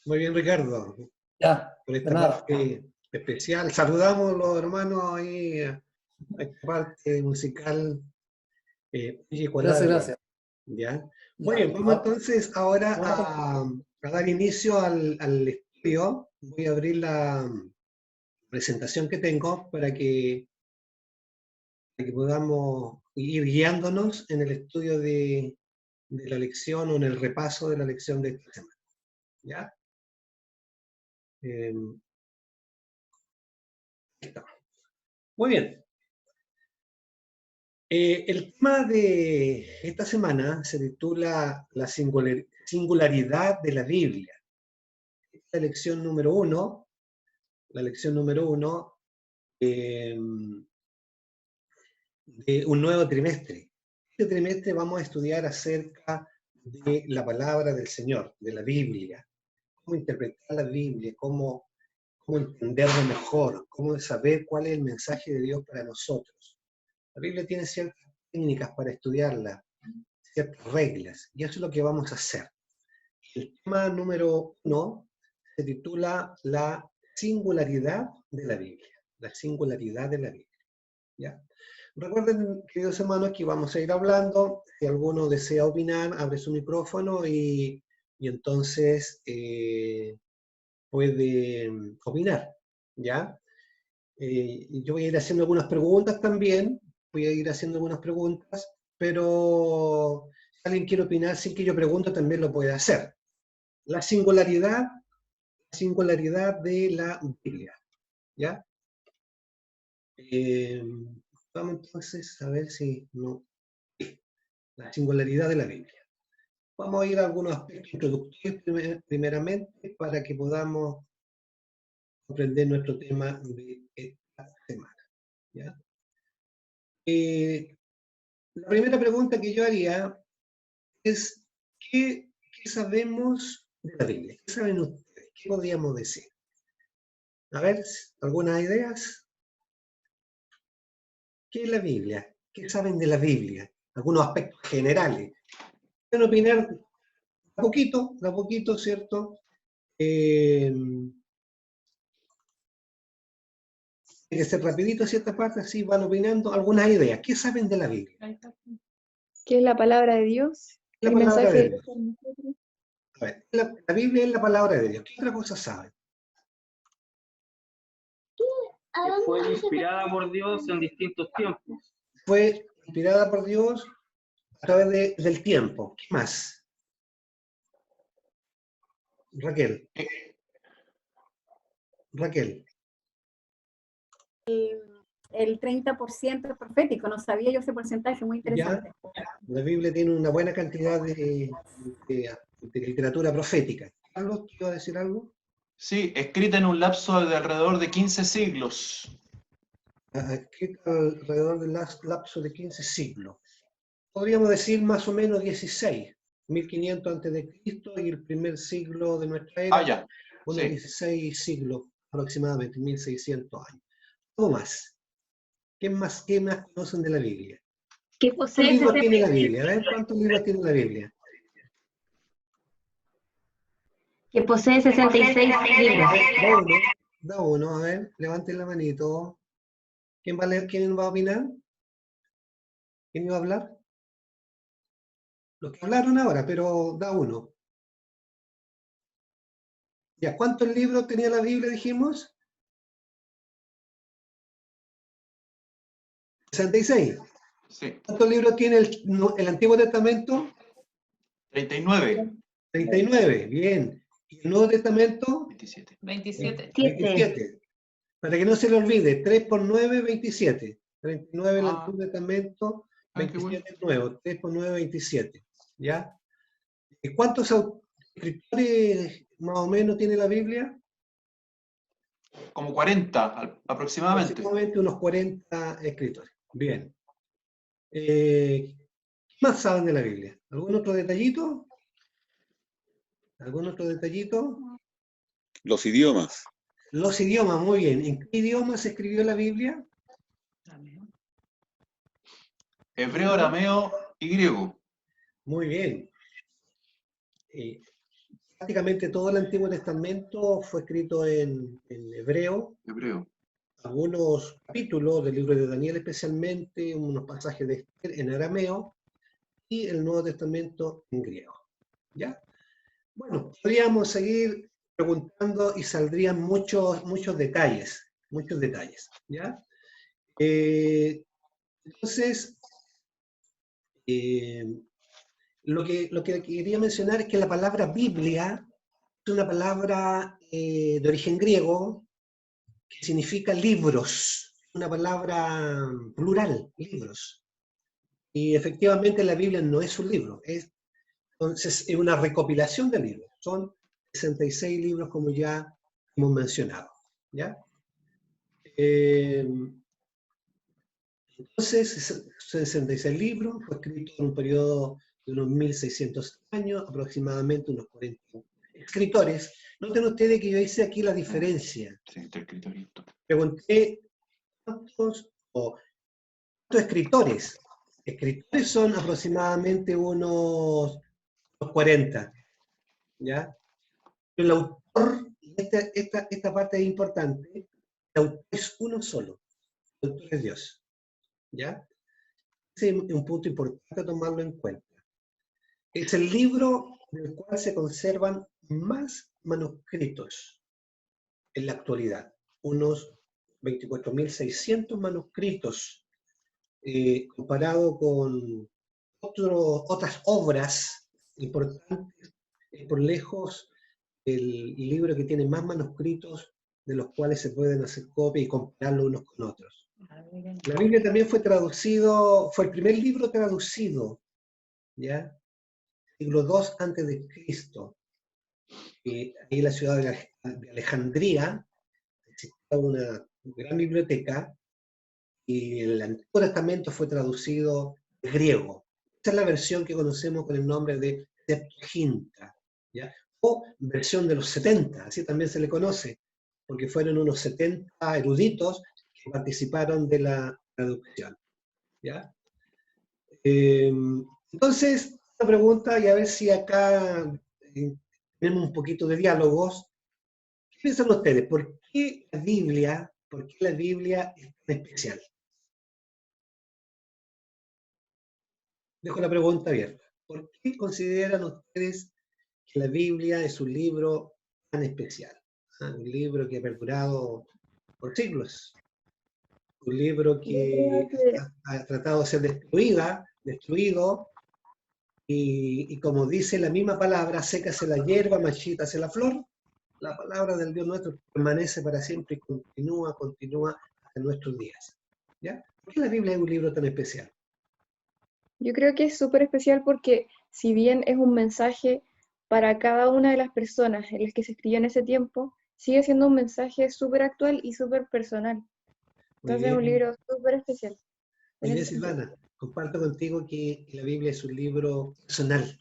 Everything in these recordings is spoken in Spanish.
muy bien Ricardo, Ya, por de esta nada. parte especial. Saludamos a los hermanos ahí a esta parte musical Gracias, Ecuador, gracias. ¿ya? Muy Ya, bien, vamos entonces ahora vamos a partir. a dar inicio al estudio. Voy a abrir la presentación que tengo para que podamos ir guiándonos en el estudio de la lección o en el repaso de la lección de esta semana, ¿ya? Eh, Muy bien. El tema de esta semana se titula La singularidad de la Biblia. Esta la lección número uno eh, de un nuevo trimestre. Este trimestre vamos a estudiar acerca de la palabra del Señor, de la Biblia, cómo interpretar la Biblia, cómo entenderla mejor, cómo saber cuál es el mensaje de Dios para nosotros. La Biblia tiene ciertas técnicas para estudiarla, ciertas reglas, y eso es lo que vamos a hacer. El tema número uno se titula La singularidad de la Biblia. La singularidad de la Biblia. ¿Ya? Recuerden, queridos hermanos, que vamos a ir hablando. Si alguno desea opinar, abre su micrófono y entonces puede opinar. ¿Ya? Yo voy a ir haciendo algunas preguntas también. Voy a ir haciendo algunas preguntas, pero si alguien quiere opinar sin que yo pregunte, también lo puede hacer. La singularidad de la Biblia, ¿ya? Eh, Vamos entonces a ver si no... La singularidad de la Biblia. Vamos a ir a algunos aspectos introductorios primeramente para que podamos comprender nuestro tema de esta semana, ¿ya? La primera pregunta que yo haría es, ¿qué sabemos de la Biblia? ¿Qué saben ustedes? ¿Qué podríamos decir? A ver, ¿algunas ideas? ¿Qué es la Biblia? ¿Qué saben de la Biblia? Algunos aspectos generales. Pueden opinar de a poquito, ¿cierto? Tiene que ser rapidito cierta parte, así van opinando algunas ideas. ¿Qué saben de la Biblia? ¿Qué es la palabra de Dios? La El palabra mensaje de de Dios. Dios para nosotros. A ver, la Biblia es la palabra de Dios. ¿Qué otra cosa saben? Que fue inspirada por Dios en distintos tiempos. Fue inspirada por Dios a través del tiempo. ¿Qué más? Raquel. Raquel. El 30% es profético, no sabía yo ese porcentaje, muy interesante. Ya, la Biblia tiene una buena cantidad de literatura profética. ¿Carlos, te iba a decir algo? Sí, escrita en un lapso de alrededor de 15 siglos. Escrita alrededor del lapso de 15 siglos. Podríamos decir más o menos 16, 1500 antes de Cristo y el primer siglo de nuestra era, Ya. unos Sí. 16 siglos aproximadamente, 1600 años. ¿Algo más? ¿Qué más conocen de la Biblia? ¿Qué ¿Cuántos posee libros 60? tiene la Biblia? A ver, ¿cuántos libros tiene la Biblia? Que posee 66 libros. Da uno, a ver, levanten la manito. ¿Quién va a leer? ¿Quién va a opinar? ¿Quién iba a hablar? Los que hablaron ahora, pero da uno. Ya, ¿cuántos libros tenía la Biblia, dijimos? 66. Sí. ¿Cuántos libros tiene el Antiguo Testamento? 39. 39, bien. ¿Y el Nuevo Testamento? 27. 27. Para que no se le olvide, 3 por 9, 27. 39 el Antiguo Testamento, 27 el Nuevo. 3 por 9, 27. ¿Ya? ¿Cuántos escritores más o menos tiene la Biblia? Como 40 aproximadamente. Aproximadamente unos 40 escritores. Bien. ¿Qué más saben de la Biblia? ¿Algún otro detallito? ¿Algún otro detallito? Los idiomas. Los idiomas, muy bien. ¿En qué idioma se escribió la Biblia? Hebreo, arameo y griego. Muy bien. prácticamente todo el Antiguo Testamento fue escrito en hebreo. Hebreo. Algunos capítulos del libro de Daniel especialmente, unos pasajes de Esther en arameo y el Nuevo Testamento en griego. ¿Ya? Bueno, podríamos seguir preguntando y saldrían muchos detalles, ¿ya? Entonces, lo que quería mencionar es que la palabra Biblia es una palabra de origen griego que significa libros, una palabra plural, libros. Y efectivamente la Biblia no es un libro, entonces es una recopilación de libros. Son 66 libros como ya hemos mencionado. ¿Ya? Entonces, 66 libros, fue escrito en un periodo de unos 1600 años, aproximadamente unos 40 escritores. Noten ustedes que yo hice aquí la diferencia. Sí, está escritorito. Pregunté cuántos escritores. Escritores son aproximadamente unos 40. ¿Ya? El autor, esta parte es importante, el autor es uno solo. El autor es Dios. ¿Ya? Ese es un punto importante a tomarlo en cuenta. Es el libro en el cual se conservan más manuscritos en la actualidad. Unos 24.600 manuscritos, comparado con otras obras importantes, por lejos el libro que tiene más manuscritos de los cuales se pueden hacer copia y compararlo unos con otros. La Biblia también fue el primer libro traducido, ¿ya? Siglo II antes de Cristo. Ahí en la ciudad de Alejandría existía una gran biblioteca y el Antiguo Testamento fue traducido al griego. Esta es la versión que conocemos con el nombre de Septuaginta, ¿ya? O versión de los 70, así también se le conoce, porque fueron unos 70 eruditos que participaron de la traducción. ¿Ya? Entonces, esta pregunta, y a ver si acá tenemos un poquito de diálogos. ¿Qué piensan ustedes? ¿Por qué la Biblia es tan especial? Dejo la pregunta abierta. ¿Por qué consideran ustedes que la Biblia es un libro tan especial? Un libro que ha perdurado por siglos. Un libro que ha tratado de ser destruido, y como dice la misma palabra, sécase la hierba, marchítase la flor. La palabra del Dios nuestro permanece para siempre y continúa hasta nuestros días. ¿Ya? ¿Por qué la Biblia es un libro tan especial? Yo creo que es súper especial porque si bien es un mensaje para cada una de las personas en las que se escribió en ese tiempo, sigue siendo un mensaje súper actual y súper personal. Entonces es un libro súper especial. Muy bien, Silvana. Comparto contigo que la Biblia es un libro personal.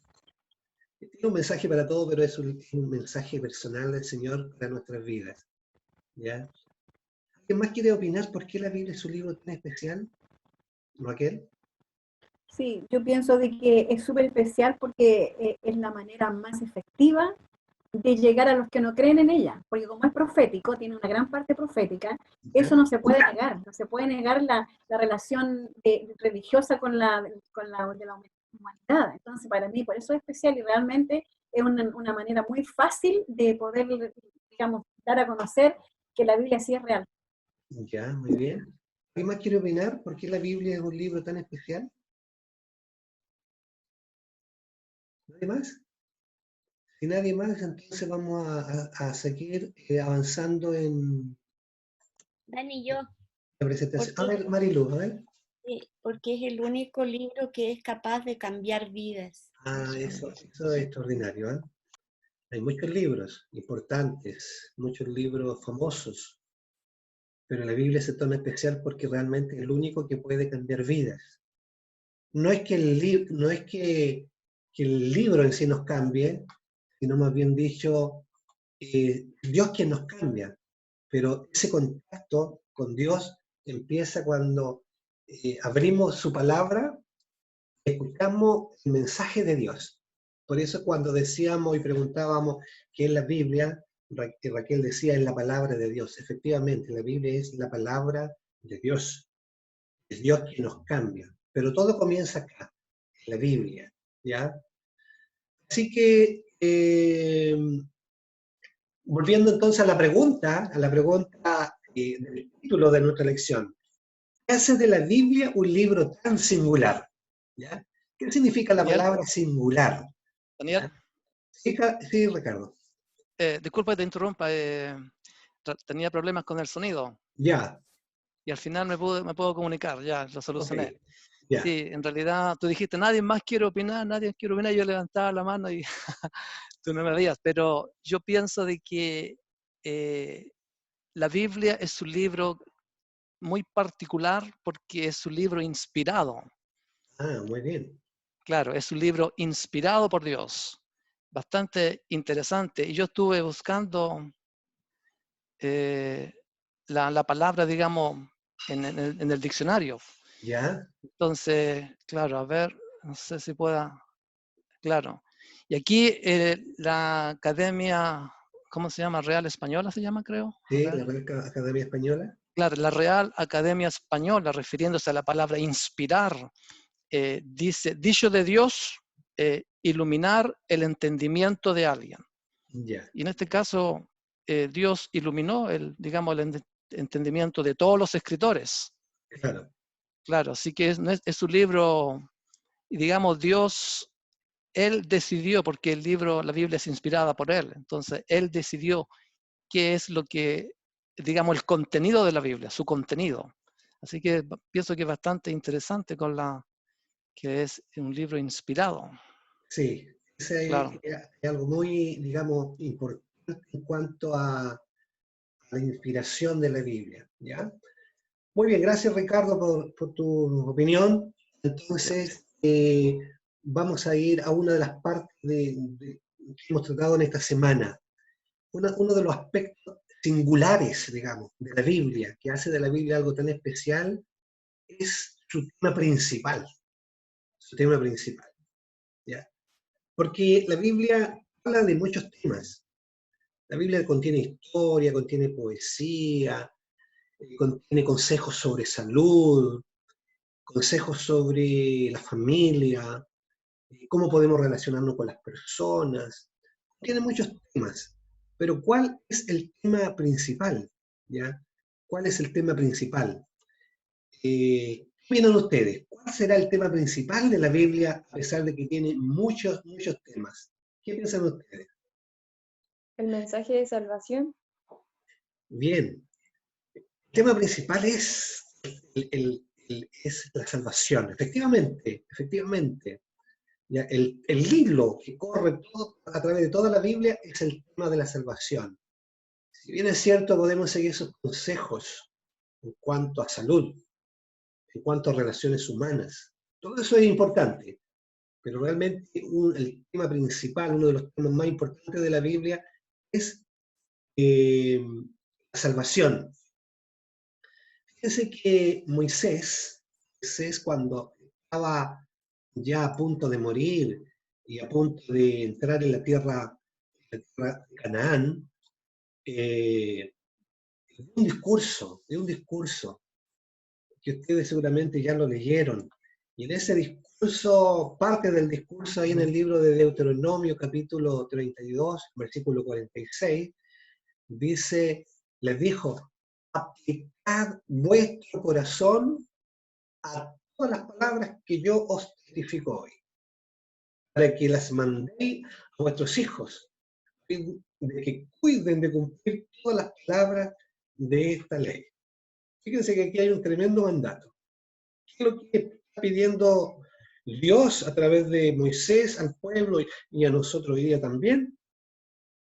Tiene un mensaje para todos, pero es un mensaje personal del Señor para nuestras vidas. ¿Ya? ¿Alguien más quiere opinar por qué la Biblia es un libro tan especial? ¿Raquel? Sí, yo pienso de que es súper especial porque es la manera más efectiva de llegar a los que no creen en ella, porque como es profético, tiene una gran parte profética, eso no se puede negar la relación religiosa con la de la humanidad. Entonces, para mí, por eso es especial y realmente es una manera muy fácil de poder, digamos, dar a conocer que la Biblia sí es real. Ya, muy bien. ¿Alguien más quiere opinar por qué la Biblia es un libro tan especial? ¿Nadie más? Si nadie más, entonces vamos a seguir avanzando en Dani, yo, la presentación. A porque, ver, Marilu, a ver. porque es el único libro que es capaz de cambiar vidas. Eso es extraordinario, ¿eh? Hay muchos libros importantes, muchos libros famosos, pero la Biblia es tan especial porque realmente es el único que puede cambiar vidas. No es que el libro en sí nos cambie, sino más bien dicho, Dios quien nos cambia, pero ese contacto con Dios empieza cuando abrimos su palabra, escuchamos el mensaje de Dios. Por eso cuando decíamos y preguntábamos qué es la Biblia, Raquel decía, es la palabra de Dios. Efectivamente, la Biblia es la palabra de Dios. Es Dios quien nos cambia. Pero todo comienza acá, en la Biblia, ¿ya? Así que, volviendo entonces a la pregunta del título de nuestra lección. ¿Qué hace de la Biblia un libro tan singular? ¿Ya? ¿Qué significa la Daniel. palabra singular? Daniel, Sí, sí, Ricardo. disculpa que te interrumpa, tenía problemas con el sonido Ya, y al final me puedo comunicar, ya lo solucioné. ok, ya. Sí, en realidad tú dijiste, nadie más quiere opinar, yo levantaba la mano y tú no me veías, pero yo pienso de que la Biblia es un libro muy particular porque es un libro inspirado. Ah, muy bien. Claro, es un libro inspirado por Dios, bastante interesante. Y yo estuve buscando la palabra, digamos, en el diccionario. ¿Ya? Entonces, claro, a ver, no sé si pueda, claro. Y aquí la Academia, ¿cómo se llama? Real Española se llama, creo. A Sí, ver. la Real Academia Española. Claro, la Real Academia Española, refiriéndose a la palabra inspirar, dice, dicho de Dios, iluminar el entendimiento de alguien. Ya, Y en este caso, Dios iluminó digamos, el entendimiento de todos los escritores. claro. Claro, así que es un libro, y digamos, Dios, Él decidió, porque la Biblia es inspirada por Él, entonces Él decidió qué es lo que, digamos, el contenido de la Biblia, su contenido. Así que pienso que es bastante interesante que es un libro inspirado. Sí, ese Claro. es algo muy, digamos, importante en cuanto a la inspiración de la Biblia, ¿ya? Muy bien, gracias Ricardo por tu opinión. Entonces, vamos a ir a una de las partes que hemos tratado en esta semana. Uno de los aspectos singulares, digamos, de la Biblia, que hace de la Biblia algo tan especial, es su tema principal. Su tema principal, ¿ya? Porque la Biblia habla de muchos temas. La Biblia contiene historia, contiene poesía, contiene consejos sobre salud, consejos sobre la familia, cómo podemos relacionarnos con las personas. Tiene muchos temas, pero ¿cuál es el tema principal? ¿Ya? ¿Cuál es el tema principal? ¿Qué opinan ustedes? ¿Cuál será el tema principal de la Biblia a pesar de que tiene muchos temas? ¿Qué piensan ustedes? El mensaje de salvación. Bien, el tema principal es la salvación, efectivamente. Ya, el hilo que corre a través de toda la Biblia es el tema de la salvación. Si bien es cierto, podemos seguir sus consejos en cuanto a salud, en cuanto a relaciones humanas. Todo eso es importante, pero realmente el tema principal, uno de los temas más importantes de la Biblia es la salvación. Fíjense que Moisés cuando estaba ya a punto de morir y a punto de entrar en la tierra de Canaán, dio un discurso que ustedes seguramente ya lo leyeron. Y en ese discurso, parte del discurso ahí en el libro de Deuteronomio, capítulo 32, versículo 46, les dijo, aplicad vuestro corazón a todas las palabras que yo os testifico hoy, para que las mandéis a vuestros hijos, de que cuiden de cumplir todas las palabras de esta ley. Fíjense que aquí hay un tremendo mandato. ¿Qué es lo que está pidiendo Dios a través de Moisés al pueblo y a nosotros hoy día también?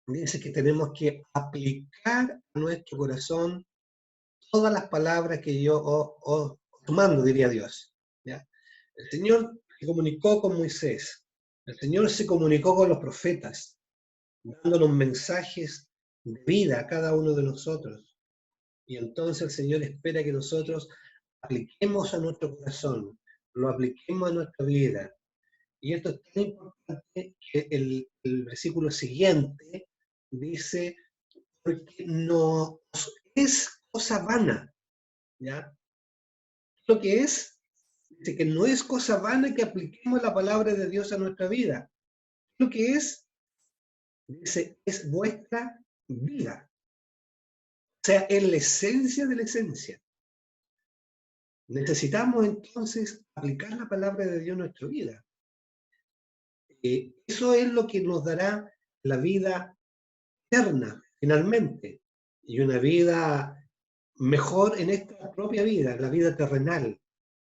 Dice que tenemos que aplicar a nuestro corazón todas las palabras que yo os mando, diría Dios. ¿Ya? El Señor se comunicó con Moisés, el Señor se comunicó con los profetas, dándonos mensajes de vida a cada uno de nosotros. Y entonces el Señor espera que nosotros apliquemos a nuestro corazón, lo apliquemos a nuestra vida. Y esto es tan importante que el versículo siguiente dice, porque no es cosa vana, ¿ya? Lo que es, dice que no es cosa vana que apliquemos la palabra de Dios a nuestra vida. Lo que es, dice, es vuestra vida. O sea, es la esencia de la esencia. Necesitamos entonces aplicar la palabra de Dios a nuestra vida. Eso es lo que nos dará la vida eterna, finalmente, y una vida mejor en esta propia vida, la vida terrenal.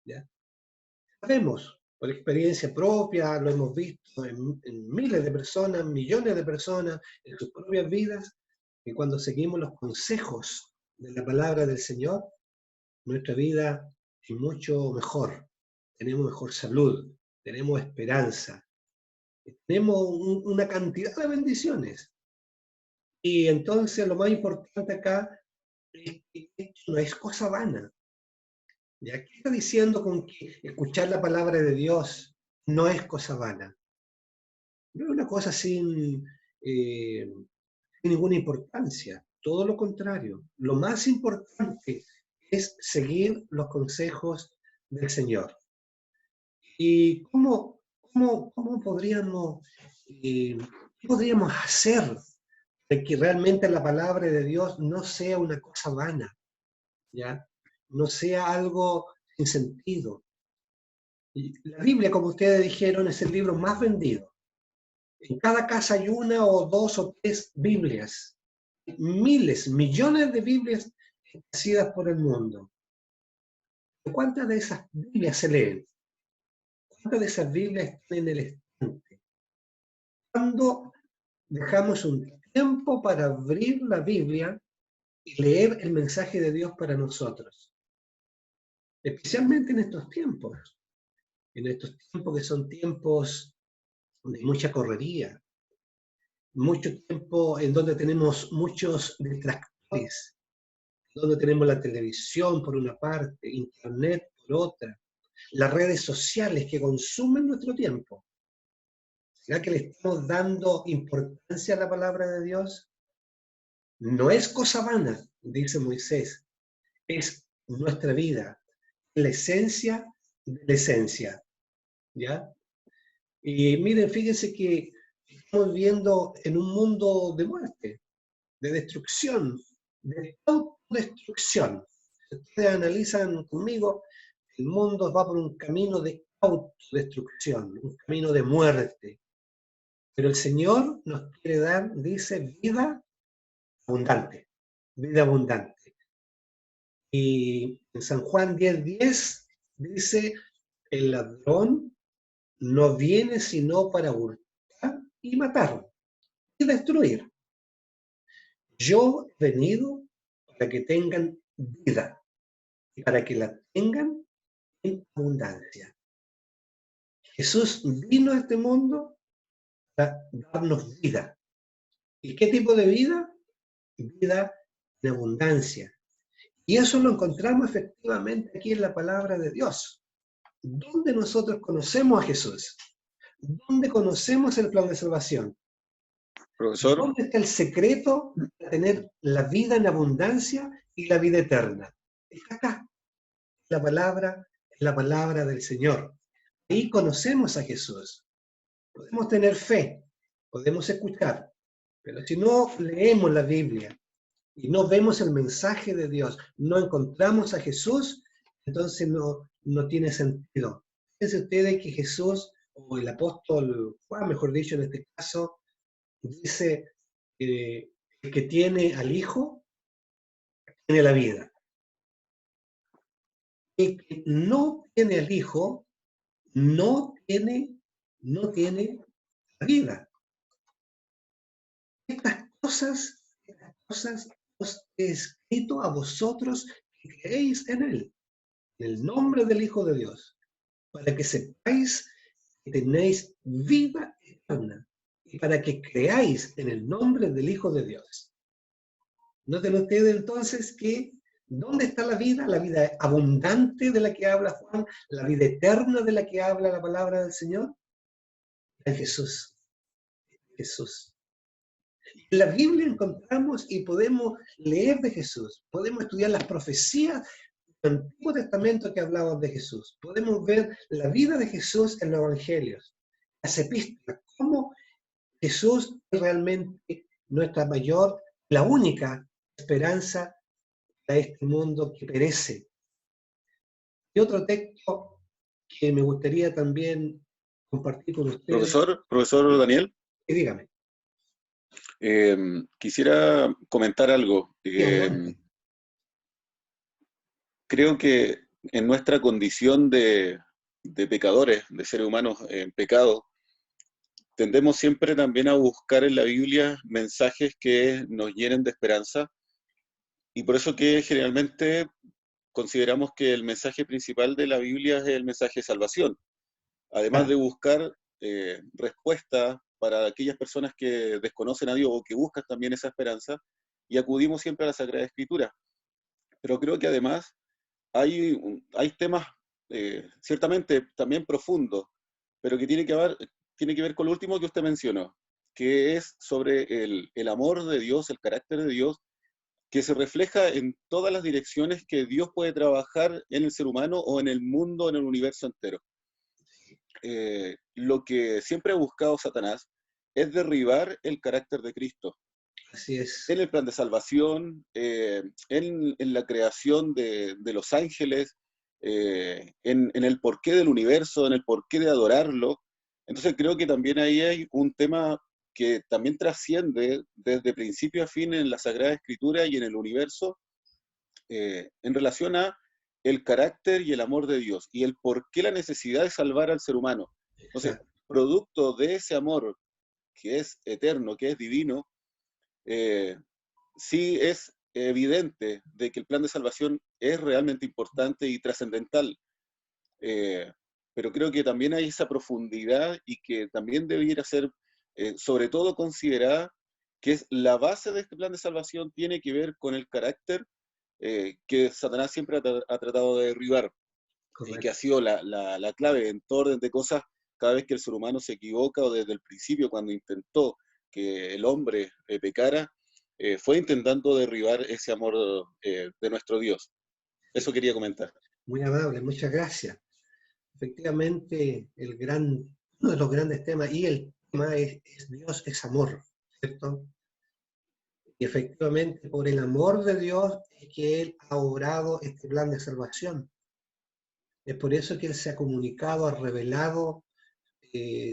¿Ya? Sabemos, por experiencia propia, lo hemos visto en miles de personas, millones de personas, en sus propias vidas, que cuando seguimos los consejos de la palabra del Señor, nuestra vida es mucho mejor. Tenemos mejor salud, tenemos esperanza, tenemos una cantidad de bendiciones. Y entonces lo más importante acá es que esto no es cosa vana. ¿Ya? ¿Qué está diciendo con que escuchar la palabra de Dios no es cosa vana? No es una cosa sin ninguna importancia. Todo lo contrario. Lo más importante es seguir los consejos del Señor. ¿Y cómo podríamos hacer de que realmente la palabra de Dios no sea una cosa vana, ¿ya? No sea algo sin sentido? Y la Biblia, como ustedes dijeron, es el libro más vendido. En cada casa hay una o dos o tres Biblias. Miles, millones de Biblias esparcidas por el mundo. ¿Cuántas de esas Biblias se leen? ¿Cuántas de esas Biblias están en el estante? ¿Cuándo dejamos un tiempo para abrir la Biblia y leer el mensaje de Dios para nosotros? Especialmente en estos tiempos que son tiempos de mucha correría, mucho tiempo en donde tenemos muchos detractores, donde tenemos la televisión por una parte, internet por otra, las redes sociales que consumen nuestro tiempo. ¿Será que le estamos dando importancia a la palabra de Dios? No es cosa vana, dice Moisés, es nuestra vida, la esencia de la esencia, ¿ya? Y miren, fíjense que estamos viviendo en un mundo de muerte, de destrucción, de autodestrucción. Si ustedes analizan conmigo, el mundo va por un camino de autodestrucción, un camino de muerte. Pero el Señor nos quiere dar, dice, vida abundante, vida abundante. Y en San Juan 10:10 dice, el ladrón no viene sino para hurtar y matar y destruir. Yo he venido para que tengan vida y para que la tengan en abundancia. Jesús vino a este mundo para darnos vida. ¿Y qué tipo de vida? Vida en abundancia. Y eso lo encontramos efectivamente aquí en la palabra de Dios. ¿Dónde nosotros conocemos a Jesús? ¿Dónde conocemos el plan de salvación? Profesor, ¿Dónde está el secreto de tener la vida en abundancia y la vida eterna? Está acá, la palabra del Señor. Ahí conocemos a Jesús. Podemos tener fe, podemos escuchar, pero si no leemos la Biblia y no vemos el mensaje de Dios, no encontramos a Jesús, entonces no tiene sentido. Fíjense ustedes que Jesús, o el apóstol Juan, mejor dicho en este caso, dice el que tiene al Hijo, tiene la vida. El que no tiene al Hijo, no tiene la vida. Estas cosas os he escrito a vosotros que creéis en Él, en el nombre del Hijo de Dios, para que sepáis que tenéis vida eterna y para que creáis en el nombre del Hijo de Dios. Noten ustedes entonces que ¿dónde está la vida? La vida abundante de la que habla Juan, la vida eterna de la que habla la palabra del Señor. en Jesús. Jesús. En la Biblia encontramos y podemos leer de Jesús, podemos estudiar las profecías del Antiguo Testamento que hablaban de Jesús, podemos ver la vida de Jesús en los Evangelios, las epístolas, cómo Jesús es realmente nuestra mayor, la única esperanza a este mundo que perece. Y otro texto que me gustaría también compartir con ustedes. Profesor Daniel. Y dígame. Quisiera comentar algo. Creo que en nuestra condición de pecadores, de seres humanos en pecado, tendemos siempre también a buscar en la Biblia mensajes que nos llenen de esperanza, y por eso que generalmente consideramos que el mensaje principal de la Biblia es el mensaje de salvación, además de buscar respuestas para aquellas personas que desconocen a Dios o que buscan también esa esperanza, y acudimos siempre a la Sagrada Escritura. Pero creo que además hay temas ciertamente también profundos, pero que tiene que ver con lo último que usted mencionó, que es sobre el amor de Dios, el carácter de Dios, que se refleja en todas las direcciones que Dios puede trabajar en el ser humano o en el mundo, en el universo entero. Lo que siempre ha buscado Satanás es derribar el carácter de Cristo. Así es. En el plan de salvación, en la creación de los ángeles, en el porqué del universo, en el porqué de adorarlo. Entonces creo que también ahí hay un tema que también trasciende desde principio a fin en la Sagrada Escritura y en el universo, en relación a el carácter y el amor de Dios, y el por qué la necesidad de salvar al ser humano. Entonces, producto de ese amor que es eterno, que es divino, sí es evidente de que el plan de salvación es realmente importante y trascendental, pero creo que también hay esa profundidad y que también debiera ser, sobre todo, considerada, que es la base de este plan de salvación, tiene que ver con el carácter que Satanás siempre ha tratado de derribar. Correcto. Y que ha sido la clave en todo orden de cosas. Cada vez que el ser humano se equivoca, o desde el principio cuando intentó que el hombre pecara, fue intentando derribar ese amor de nuestro Dios. Eso quería comentar. Muy amable, muchas gracias. Efectivamente, uno de los grandes temas, y el tema es Dios es amor, ¿cierto? Y efectivamente, por el amor de Dios es que Él ha obrado este plan de salvación. Es por eso que Él se ha comunicado, ha revelado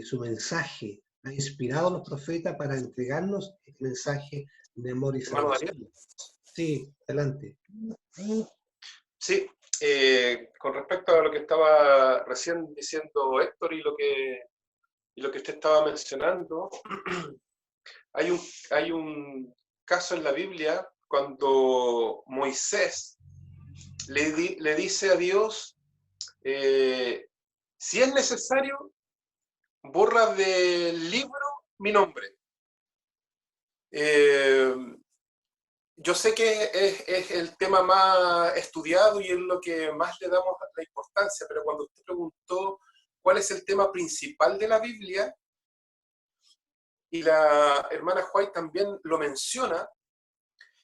su mensaje, ha inspirado a los profetas para entregarnos este mensaje de amor y salvación. Sí, adelante. Sí, con respecto a lo que estaba recién diciendo Héctor y lo que usted estaba mencionando, hay un caso en la Biblia cuando Moisés le dice a Dios, si es necesario, borra del libro mi nombre. Yo sé que es el tema más estudiado y es lo que más le damos la importancia, pero cuando usted preguntó cuál es el tema principal de la Biblia, y la hermana White también lo menciona,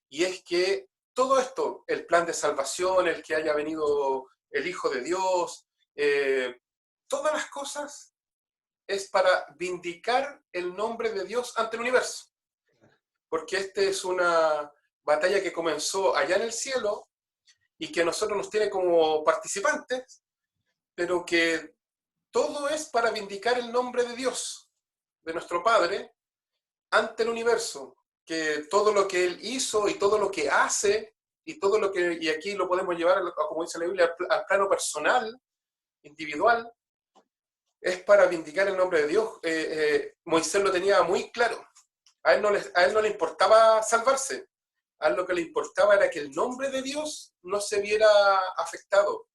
y es que todo esto, el plan de salvación, el que haya venido el Hijo de Dios, todas las cosas es para vindicar el nombre de Dios ante el universo. Porque esta es una batalla que comenzó allá en el cielo y que a nosotros nos tiene como participantes, pero que todo es para vindicar el nombre de Dios, de nuestro Padre, ante el universo. Que todo lo que Él hizo y todo lo que hace, y aquí lo podemos llevar, como dice la Biblia, al plano personal, individual, es para vindicar el nombre de Dios. Moisés lo tenía muy claro. A él no le importaba salvarse. A él lo que le importaba era que el nombre de Dios no se viera afectado.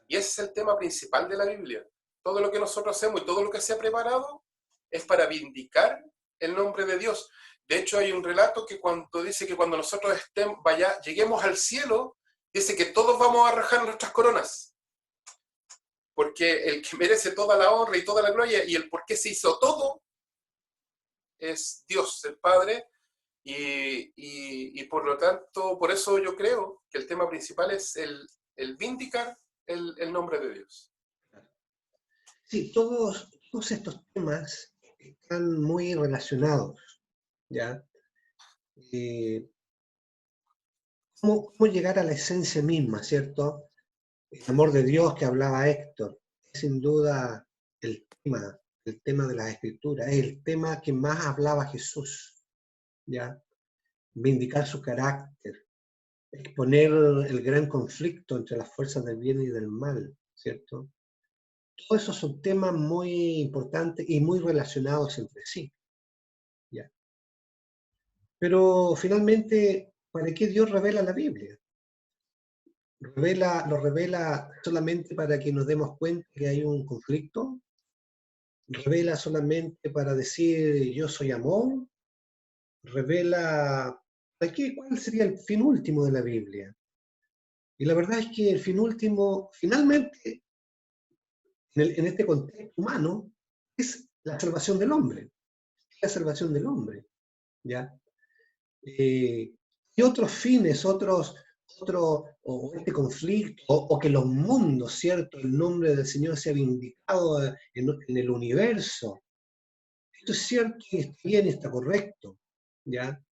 Y ese es el tema principal de la Biblia. Todo lo que nosotros hacemos y todo lo que se ha preparado es para vindicar el nombre de Dios. De hecho, hay un relato que dice que cuando nosotros lleguemos al cielo, dice que todos vamos a arrojar nuestras coronas. porque el que merece toda la honra y toda la gloria y el por qué se hizo todo es Dios, el Padre, y por lo tanto, por eso yo creo que el tema principal es el vindicar el nombre de Dios. Sí, todos estos temas están muy relacionados, ¿ya? ¿Cómo llegar a la esencia misma, ¿cierto? El amor de Dios que hablaba Héctor, es sin duda el tema de las Escrituras, es el tema que más hablaba Jesús, ¿ya? Vindicar su carácter, exponer el gran conflicto entre las fuerzas del bien y del mal, ¿cierto? Todos esos son temas muy importantes y muy relacionados entre sí, ¿ya? Pero finalmente, ¿para qué Dios revela la Biblia? ¿Lo revela solamente para que nos demos cuenta que hay un conflicto? ¿Revela solamente para decir yo soy amor? ¿Revela para qué? ¿Cuál sería el fin último de la Biblia? Y la verdad es que el fin último, finalmente, en este contexto humano, es la salvación del hombre. La salvación del hombre, ¿ya? Y otros fines, o este conflicto, o que los mundos, ¿cierto? El nombre del Señor sea vindicado en el universo. Esto es cierto y está bien, está correcto, ¿ya?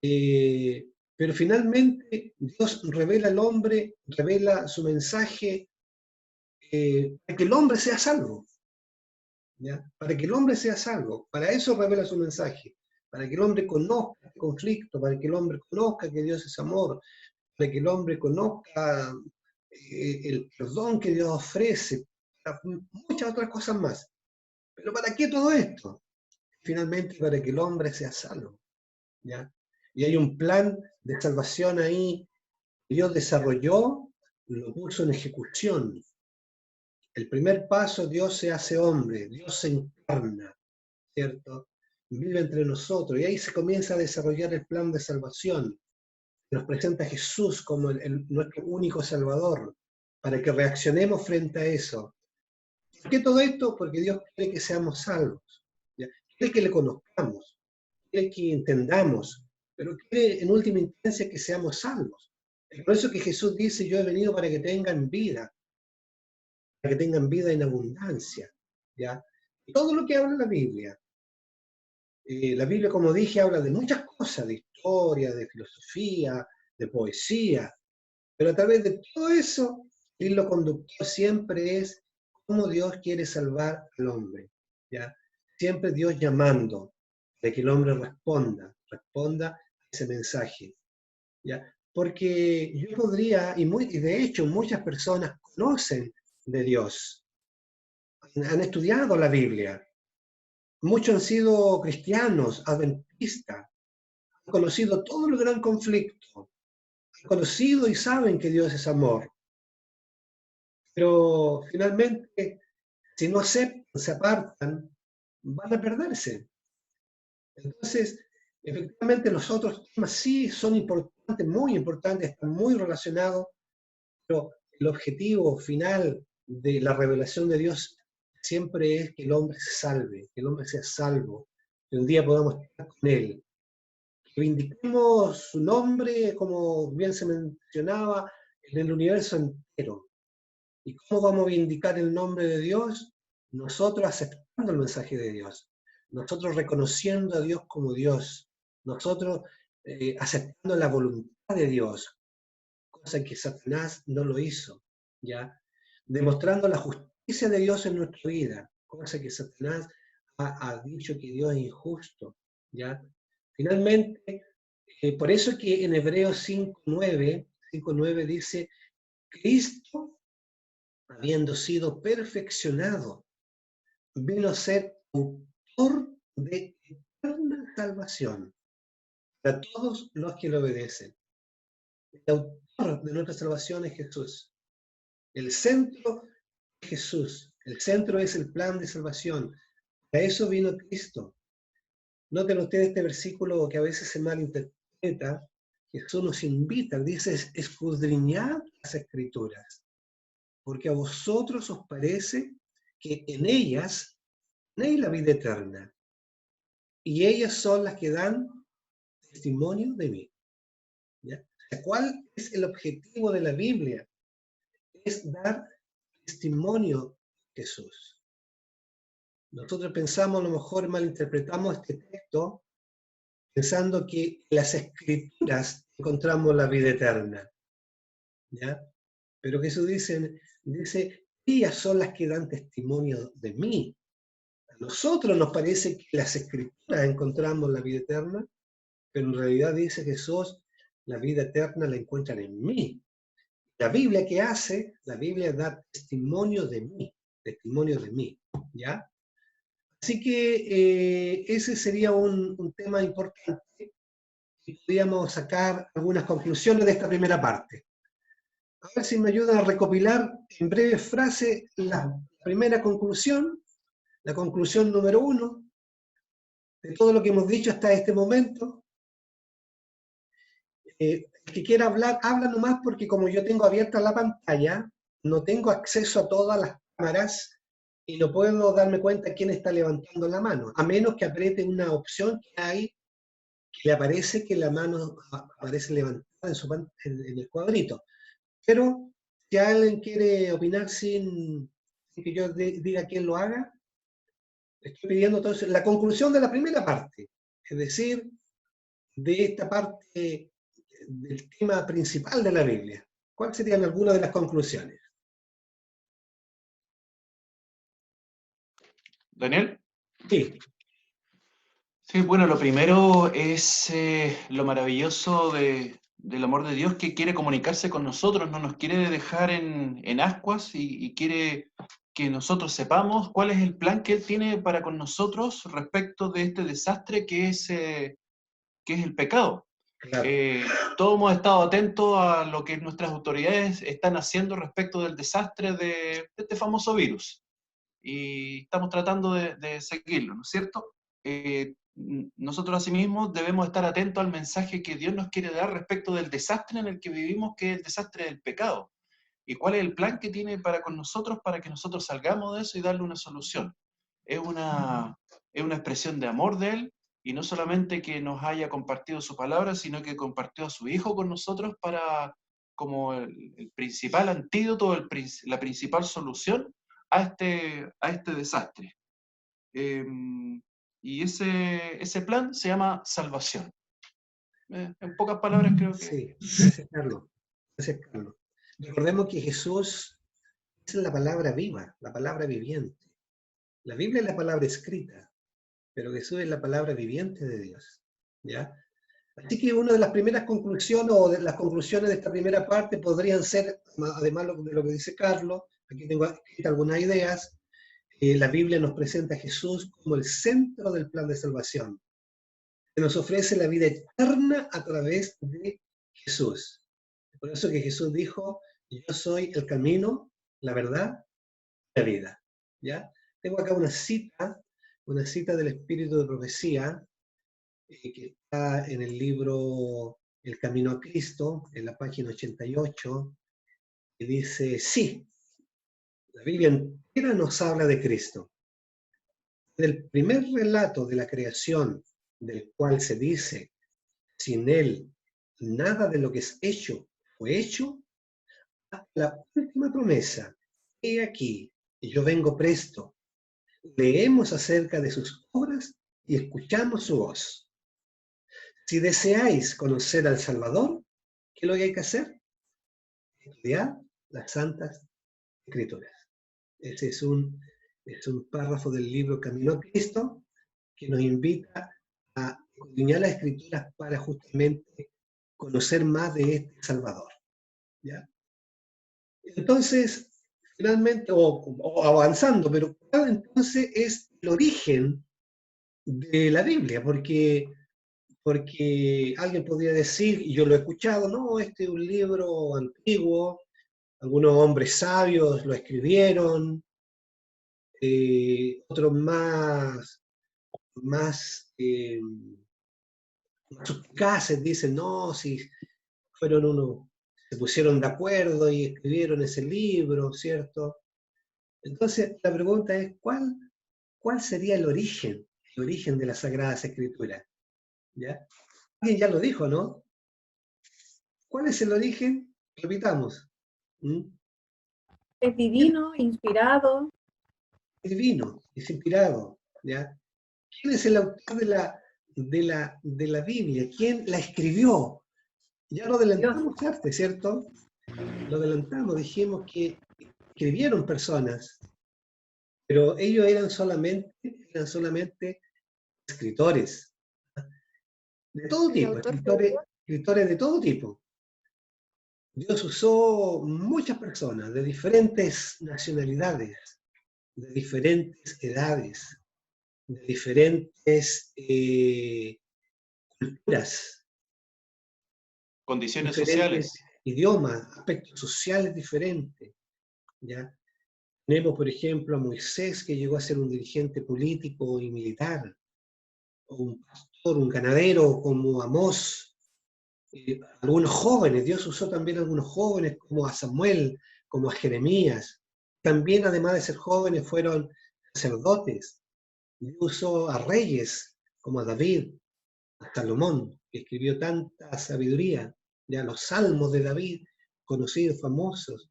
Pero finalmente Dios revela al hombre, revela su mensaje para que el hombre sea salvo, ¿ya? Para que el hombre sea salvo. Para eso revela su mensaje. Para que el hombre conozca el conflicto, para que el hombre conozca que Dios es amor, para que el hombre conozca el perdón que Dios ofrece, para muchas otras cosas más. Pero ¿para qué todo esto? Finalmente para que el hombre sea salvo, ¿ya? Y hay un plan de salvación ahí que Dios desarrolló, lo puso en ejecución. El primer paso, Dios se hace hombre, Dios se encarna, ¿cierto? Vive entre nosotros y ahí se comienza a desarrollar el plan de salvación. Nos presenta a Jesús como nuestro único Salvador, para que reaccionemos frente a eso. ¿Por qué todo esto? Porque Dios quiere que seamos salvos, ¿ya? Quiere que le conozcamos, quiere que entendamos, pero quiere en última instancia que seamos salvos. Es por eso que Jesús dice, yo he venido para que tengan vida en abundancia, ¿ya? Y todo lo que habla la Biblia, como dije, habla de muchas cosas, de historia, de filosofía, de poesía, pero a través de todo eso, el hilo conductor siempre es cómo Dios quiere salvar al hombre, ¿ya? Siempre Dios llamando, de que el hombre responda a ese mensaje, ¿ya? Porque yo podría, y de hecho muchas personas conocen de Dios, han estudiado la Biblia, muchos han sido cristianos, adventistas, han conocido todo el gran conflicto, han conocido y saben que Dios es amor. Pero finalmente, si no aceptan, se apartan, van a perderse. Entonces, efectivamente, los otros temas sí son importantes, muy importantes, están muy relacionados, pero el objetivo final de la revelación de Dios siempre es que el hombre se salve, que el hombre sea salvo, que un día podamos estar con Él. Que vindiquemos su nombre, como bien se mencionaba, en el universo entero. ¿Y cómo vamos a vindicar el nombre de Dios? Nosotros aceptando el mensaje de Dios, nosotros reconociendo a Dios como Dios, nosotros aceptando la voluntad de Dios, cosa que Satanás no lo hizo, ¿ya? Demostrando la justicia de Dios en nuestra vida, cosa que Satanás ha dicho que Dios es injusto, ¿ya? Finalmente, por eso que en Hebreos 5:9 dice, Cristo, habiendo sido perfeccionado, vino a ser autor de eterna salvación para todos los que le obedecen. El autor de nuestra salvación es Jesús. El centro es Jesús. El centro es el plan de salvación. Para eso vino Cristo. Noten ustedes este versículo que a veces se malinterpreta. Jesús nos invita, dice, escudriñad las Escrituras. porque a vosotros os parece que en ellas tenéis la vida eterna, y ellas son las que dan testimonio de mí. ¿Ya? ¿Cuál es el objetivo de la Biblia? Es dar testimonio de Jesús. Nosotros pensamos, a lo mejor malinterpretamos este texto pensando que en las Escrituras encontramos la vida eterna. ¿Ya? Pero Jesús dice, ellas son las que dan testimonio de mí. A nosotros nos parece que en las Escrituras encontramos la vida eterna, pero en realidad dice Jesús, la vida eterna la encuentran en mí. La Biblia, ¿qué hace? La Biblia da testimonio de mí, ¿ya? Así que ese sería un tema importante y podríamos sacar algunas conclusiones de esta primera parte. A ver si me ayudan a recopilar en breve frase la primera conclusión, la conclusión número 1, de todo lo que hemos dicho hasta este momento. El que quiera hablar, habla nomás, porque como yo tengo abierta la pantalla, no tengo acceso a todas las cámaras y no puedo darme cuenta quién está levantando la mano, a menos que apriete una opción que hay, que le aparece que la mano aparece levantada en el cuadrito. Pero si alguien quiere opinar sin que yo diga quién lo haga, estoy pidiendo entonces la conclusión de la primera parte, es decir, de esta parte del tema principal de la Biblia. ¿Cuáles serían algunas de las conclusiones? ¿Daniel? Sí. Sí, bueno, lo primero es lo maravilloso del amor de Dios, que quiere comunicarse con nosotros, no nos quiere dejar en ascuas y quiere que nosotros sepamos cuál es el plan que Él tiene para con nosotros respecto de este desastre que es el pecado. Claro. Todos hemos estado atentos a lo que nuestras autoridades están haciendo respecto del desastre de este famoso virus. Y estamos tratando de seguirlo, ¿no es cierto? Nosotros asimismo debemos estar atentos al mensaje que Dios nos quiere dar respecto del desastre en el que vivimos, que es el desastre del pecado. Y cuál es el plan que tiene para con nosotros para que nosotros salgamos de eso y darle una solución. Es una expresión de amor de Él, y no solamente que nos haya compartido su palabra, sino que compartió a su Hijo con nosotros para, como el principal antídoto, la principal solución a este desastre. Y ese plan se llama salvación. En pocas palabras creo que... Sí, gracias Carlos. Gracias Carlos. Recordemos que Jesús es la palabra viva, la palabra viviente. La Biblia es la palabra escrita, pero Jesús es la palabra viviente de Dios. ¿Ya? Así que una de las primeras conclusiones, o de las conclusiones de esta primera parte, podrían ser, además de lo que dice Carlos, aquí tengo escritas algunas ideas. La Biblia nos presenta a Jesús como el centro del plan de salvación, que nos ofrece la vida eterna a través de Jesús. Por eso que Jesús dijo, yo soy el camino, la verdad y la vida. ¿Ya? Tengo acá una cita del Espíritu de Profecía, que está en el libro El Camino a Cristo, en la página 88, y dice, sí, la Biblia entera nos habla de Cristo. Del primer relato de la creación, del cual se dice, sin Él, nada de lo que es hecho fue hecho, hasta la última promesa, he aquí, yo vengo presto. Leemos acerca de sus obras y escuchamos su voz. Si deseáis conocer al Salvador, ¿qué es lo que hay que hacer? Estudiar las Santas Escrituras. Ese es un párrafo del libro Camino a Cristo que nos invita a escudriñar las Escrituras para justamente conocer más de este Salvador. ¿Ya? Entonces, finalmente, o avanzando, pero ¿cuál entonces es el origen de la Biblia? Porque alguien podría decir, y yo lo he escuchado, no, este es un libro antiguo, algunos hombres sabios lo escribieron, otros más suspicaces dicen, no, si fueron se pusieron de acuerdo y escribieron ese libro, ¿cierto? Entonces, la pregunta es, ¿cuál sería el origen de las Sagradas Escrituras? ¿Ya? Alguien ya lo dijo, ¿no? ¿Cuál es el origen? Repitamos. Es divino, inspirado. Es divino, es inspirado, ¿ya? ¿Quién es el autor de la Biblia? ¿Quién la escribió? Ya lo adelantamos antes, ¿cierto? Lo adelantamos, dijimos que escribieron personas, pero ellos eran solamente escritores, de todo tipo, escritores de todo tipo. Dios usó muchas personas de diferentes nacionalidades, de diferentes edades, de diferentes culturas, condiciones diferentes sociales, idiomas, aspectos sociales diferentes, ¿ya? Tenemos, por ejemplo, a Moisés, que llegó a ser un dirigente político y militar, o un pastor, un ganadero como Amós, algunos jóvenes, Dios usó también a algunos jóvenes como a Samuel, como a Jeremías. También, además de ser jóvenes, fueron sacerdotes. Dios usó a reyes como a David, a Salomón, que escribió tanta sabiduría, ya los salmos de David, conocidos, famosos,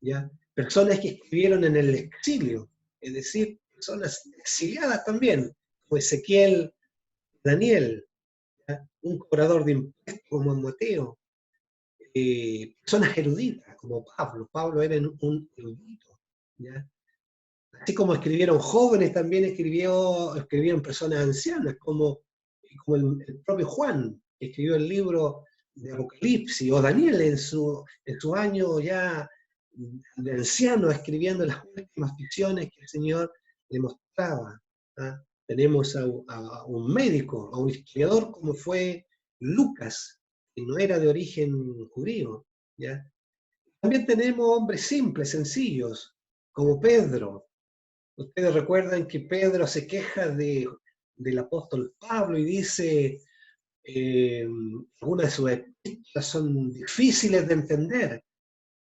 ya personas que escribieron en el exilio, es decir, personas exiliadas también, como Ezequiel, Daniel, ¿ya? Un cobrador de impuestos como Mateo, personas eruditas como Pablo. Pablo era un erudito, ¿ya? Así como escribieron jóvenes, también escribieron personas ancianas, como el propio Juan, que escribió el libro de Apocalipsis, o Daniel en su año ya de anciano, escribiendo las últimas visiones que el Señor le mostraba. ¿Ah? Tenemos a un médico, a un historiador como fue Lucas, que no era de origen judío, ¿ya? También tenemos hombres simples, sencillos, como Pedro. Ustedes recuerdan que Pedro se queja del apóstol Pablo y dice, algunas de sus epístolas son difíciles de entender.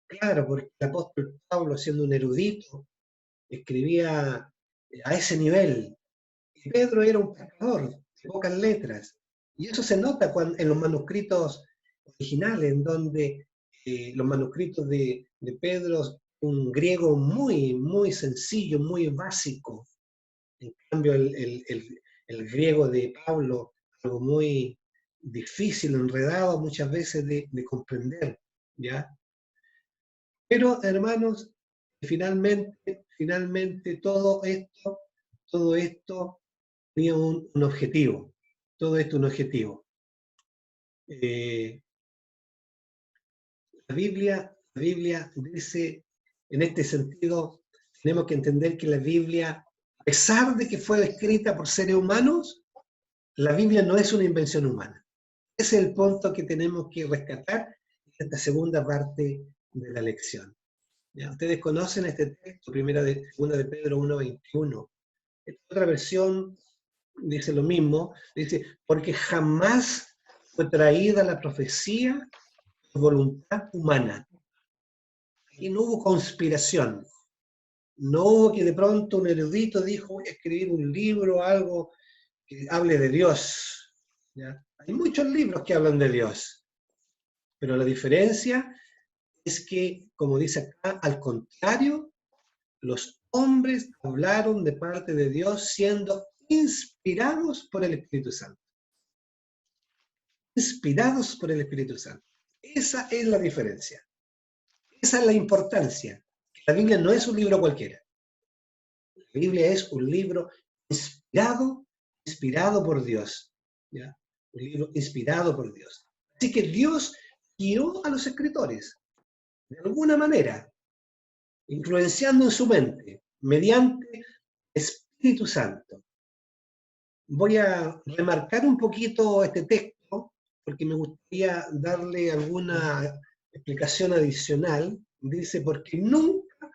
Claro, porque el apóstol Pablo, siendo un erudito, escribía a ese nivel. Y Pedro era un pescador de pocas letras. Y eso se nota en los manuscritos originales, en donde los manuscritos de Pedro, un griego muy, muy sencillo, muy básico. En cambio, el griego de Pablo, algo muy difícil, enredado muchas veces de comprender, ¿ya? Pero, hermanos, finalmente todo esto tenía un objetivo. Todo esto un objetivo. La Biblia dice, en este sentido, tenemos que entender que la Biblia, a pesar de que fue escrita por seres humanos, la Biblia no es una invención humana. Ese es el punto que tenemos que rescatar en esta segunda parte de la lección. ¿Ya? Ustedes conocen este texto, segunda de Pedro 1:21. Esta otra versión dice lo mismo, dice, porque jamás fue traída la profecía por voluntad humana. Aquí no hubo conspiración. No hubo que de pronto un erudito dijo, voy a escribir un libro, algo que hable de Dios. ¿Ya? Hay muchos libros que hablan de Dios, pero la diferencia es que, como dice acá, al contrario, los hombres hablaron de parte de Dios siendo inspirados por el Espíritu Santo. Inspirados por el Espíritu Santo. Esa es la diferencia. Esa es la importancia. La Biblia no es un libro cualquiera. La Biblia es un libro inspirado por Dios. ¿Ya? Un libro inspirado por Dios. Así que Dios guió a los escritores, de alguna manera, influenciando en su mente, mediante Espíritu Santo. Voy a remarcar un poquito este texto, porque me gustaría darle alguna explicación adicional. Dice, porque nunca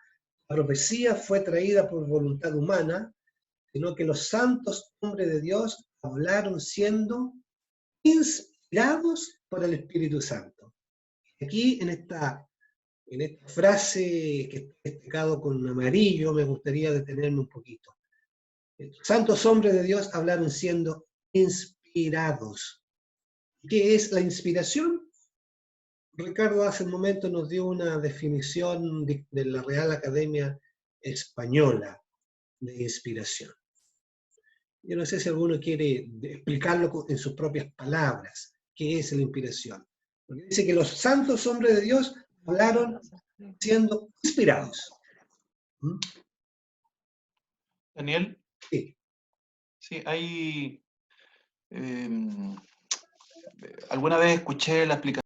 la profecía fue traída por voluntad humana, sino que los santos hombres de Dios hablaron siendo inspirados por el Espíritu Santo. Aquí en esta frase que está destacado con amarillo me gustaría detenerme un poquito. Estos santos hombres de Dios hablaron siendo inspirados. ¿Qué es la inspiración? Ricardo hace un momento nos dio una definición de la Real Academia Española de inspiración. Yo no sé si alguno quiere explicarlo en sus propias palabras, qué es la inspiración. Porque dice que los santos hombres de Dios hablaron siendo inspirados. ¿Mm? Daniel. Sí. Sí, hay... alguna vez escuché la explicación